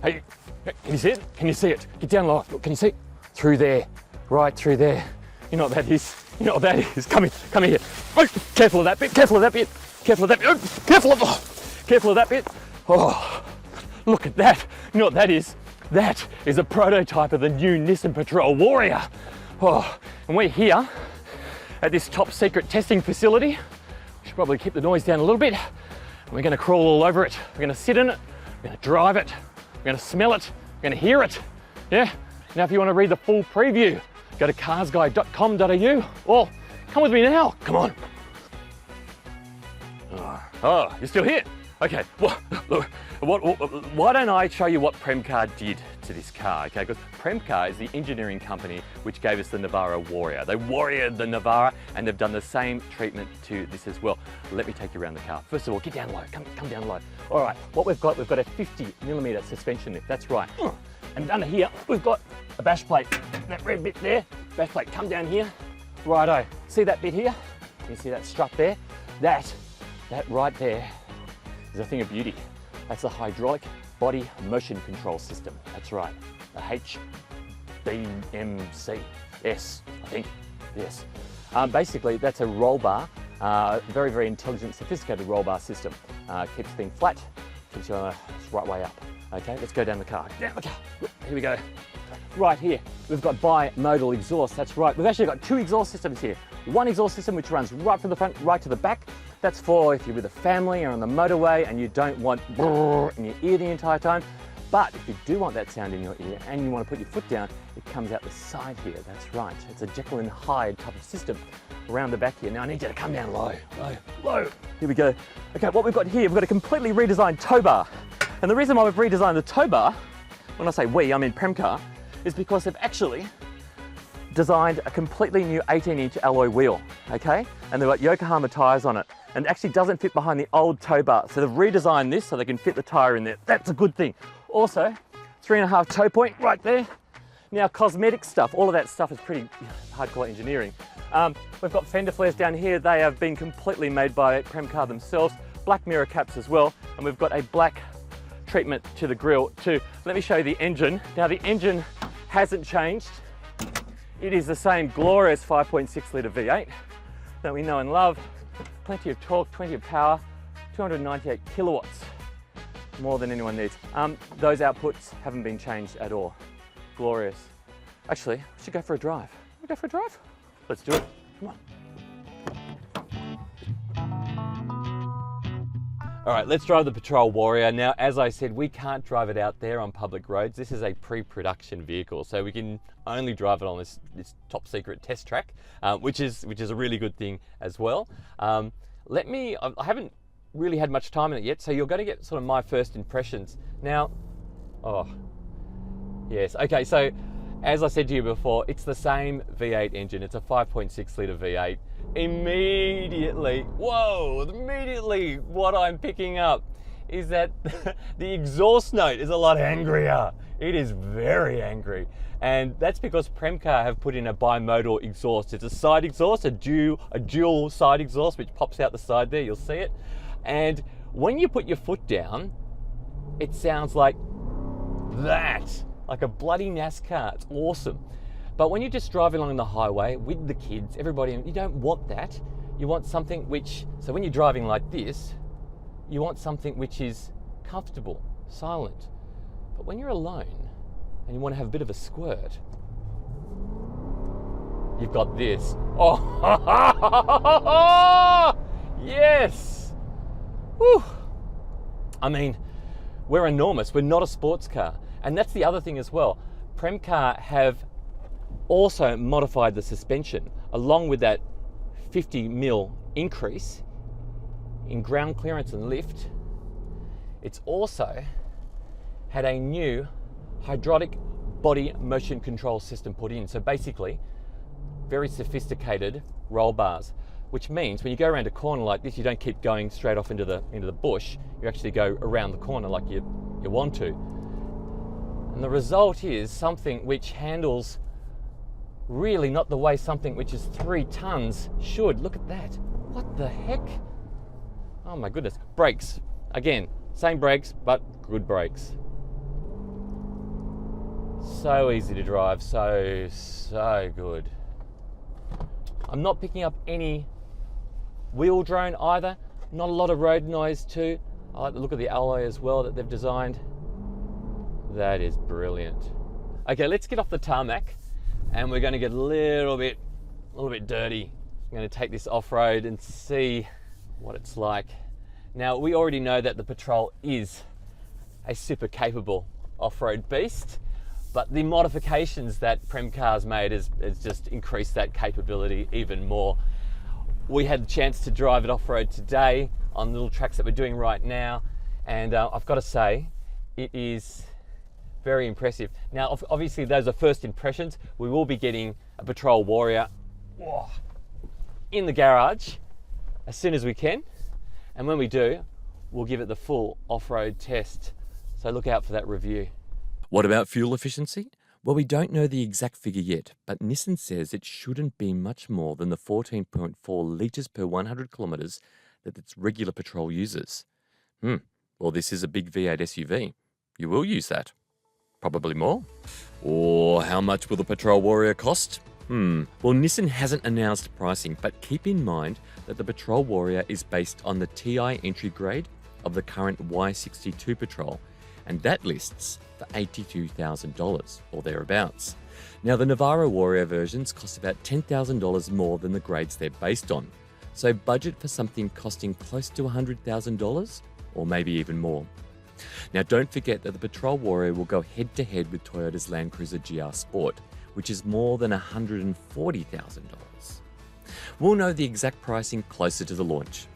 Hey, can you see it? Can you see it? Get down low. Look, can you see it? Through there, right through there. You know what that is? You know what that is? Come here. Oh, careful of that bit, careful of that bit, careful of that bit. Oh, careful of that bit. Oh, look at that. You know what that is? That is a prototype of the new Nissan Patrol Warrior. Oh, and we're here at this top secret testing facility. We should probably keep the noise down a little bit. We're gonna crawl all over it. We're gonna sit in it. We're gonna drive it. We're gonna smell it. We're gonna hear it. Yeah. Now, if you want to read the full preview, go to carsguide.com.au or come with me now. Come on. Oh, you're still here? Okay. Why don't I show you what Premcar did to this car? Okay, because Premcar is the engineering company which gave us the Navara Warrior. They warriored the Navara, and they've done the same treatment to this as well. Let me take you around the car. First of all, get down low. Come down low. All right. What we've got a 50mm suspension lift. That's right. And under here, we've got a bash plate. That red bit there, bash plate, come down here. Righto, see that bit here? You see that strut there? That right there is a thing of beauty. That's a hydraulic body motion control system. That's right, a HBMC. Yes, I think, yes. Basically, that's a roll bar, very, very intelligent, sophisticated roll bar system. Keeps things flat, keeps you on the right way up. Okay, let's go down the car. Down the car. Here we go. Right here, we've got bi-modal exhaust. That's right. We've actually got two exhaust systems here. One exhaust system which runs right from the front, right to the back. That's for if you're with a family or on the motorway and you don't want in your ear the entire time. But if you do want that sound in your ear and you want to put your foot down, it comes out the side here. That's right. It's a Jekyll and Hyde type of system around the back here. Now I need you to come down low. Here we go. Okay, what we've got here, we've got a completely redesigned tow bar. And the reason why we've redesigned the tow bar, when I say we, I mean Premcar, is because they've actually designed a completely new 18-inch alloy wheel, okay? And they've got Yokohama tires on it. And it actually doesn't fit behind the old tow bar. So they've redesigned this so they can fit the tire in there. That's a good thing. Also, 3.5 tow point right there. Now, cosmetic stuff, all of that stuff is pretty hardcore engineering. We've got fender flares down here. They have been completely made by Premcar themselves. Black mirror caps as well. And we've got a black treatment to the grille too. Let me show you the engine. Now, the engine hasn't changed. It is the same glorious 5.6 litre V8 that we know and love. Plenty of torque, plenty of power, 298 kilowatts, more than anyone needs. Those outputs haven't been changed at all. Glorious. Actually, we should go for a drive. Can we go for a drive? Let's do it. Come on. All right, let's drive the Patrol Warrior. Now, as I said, we can't drive it out there on public roads. This is a pre-production vehicle, so we can only drive it on this top secret test track, which is a really good thing as well. I haven't really had much time in it yet, so you're going to get sort of my first impressions. Now, oh, yes, okay, so as I said to you before, it's the same V8 engine. It's a 5.6 litre V8. Immediately what I'm picking up is that the exhaust note is a lot angrier. It is very angry. And that's because Premcar have put in a bimodal exhaust. It's a side exhaust, a dual side exhaust, which pops out the side there, you'll see it. And when you put your foot down, it sounds like that, like a bloody NASCAR. It's awesome. But when you're just driving along the highway with the kids, everybody, you don't want that. You want something which, so when you're driving like this, you want something which is comfortable, silent. But when you're alone and you want to have a bit of a squirt, you've got this. Oh, yes. Whew. I mean, we're enormous. We're not a sports car. And that's the other thing as well. Premcar have also modified the suspension along with that 50mm increase in ground clearance and lift. It's also had a new hydraulic body motion control system put in. So basically, very sophisticated roll bars, which means when you go around a corner like this, you don't keep going straight off into the bush. You actually go around the corner like you want to. And the result is something which handles really not the way something which is 3 tons should. Look at that. What the heck? Oh my goodness. Brakes. Again, same brakes, but good brakes. So easy to drive, so good. I'm not picking up any wheel drone either. Not a lot of road noise too. I like the look of the alloy as well that they've designed. That is brilliant. Okay, let's get off the tarmac and we're going to get a little bit dirty. I'm going to take this off-road and see what it's like. Now, we already know that the Patrol is a super capable off-road beast, but the modifications that Premcar's made has just increased that capability even more. We had the chance to drive it off-road today on little tracks that we're doing right now, and I've got to say, it is very impressive. Now, obviously, those are first impressions. We will be getting a Patrol Warrior in the garage as soon as we can, and when we do, we'll give it the full off-road test. So look out for that review. What about fuel efficiency? Well, we don't know the exact figure yet, but Nissan says it shouldn't be much more than the 14.4 litres per 100 kilometres that its regular Patrol uses. Well, this is a big V8 SUV. You will use that. Probably more. Or how much will the Patrol Warrior cost? Well, Nissan hasn't announced pricing, but keep in mind that the Patrol Warrior is based on the TI entry grade of the current Y62 Patrol, and that lists for $82,000 or thereabouts. Now, the Navara Warrior versions cost about $10,000 more than the grades they're based on, so budget for something costing close to $100,000 or maybe even more. Now, don't forget that the Patrol Warrior will go head-to-head with Toyota's LandCruiser GR Sport, which is more than $140,000. We'll know the exact pricing closer to the launch.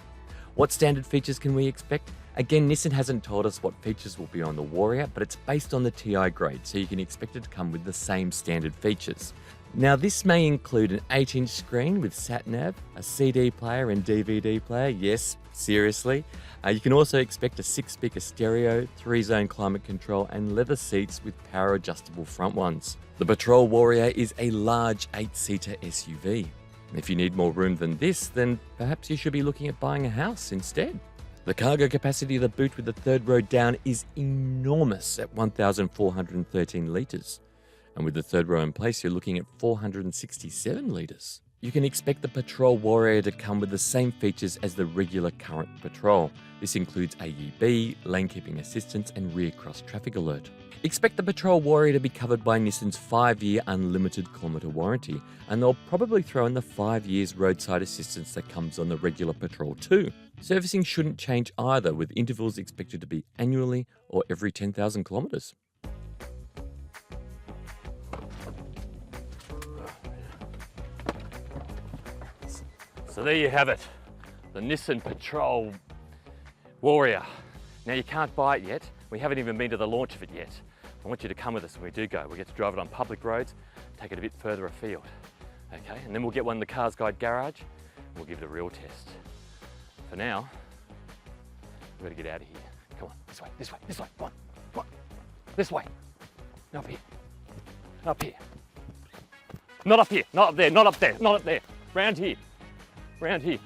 What standard features can we expect? Again, Nissan hasn't told us what features will be on the Warrior, but it's based on the TI grade, so you can expect it to come with the same standard features. Now, this may include an 8-inch screen with sat-nav, a CD player and DVD player. Yes, seriously. You can also expect a 6-speaker stereo, 3-zone climate control, and leather seats with power-adjustable front ones. The Patrol Warrior is a large 8-seater SUV. If you need more room than this, then perhaps you should be looking at buying a house instead. The cargo capacity of the boot with the third row down is enormous at 1,413 litres. And with the third row in place, you're looking at 467 litres. You can expect the Patrol Warrior to come with the same features as the regular current Patrol. This includes AEB, lane keeping assistance, and rear cross traffic alert. Expect the Patrol Warrior to be covered by Nissan's 5-year unlimited kilometre warranty, and they'll probably throw in the 5 years roadside assistance that comes on the regular Patrol too. Servicing shouldn't change either, with intervals expected to be annually or every 10,000 kilometres. So there you have it, the Nissan Patrol Warrior. Now, you can't buy it yet. We haven't even been to the launch of it yet. I want you to come with us when we do go. We get to drive it on public roads, take it a bit further afield. Okay, and then we'll get one in the CarsGuide garage, and we'll give it a real test. For now, we've got to get out of here. Come on, this way, this way, this way, come on, this way. Up here, up here. Not up here, not up there, not up there, not up there. Round here, round here.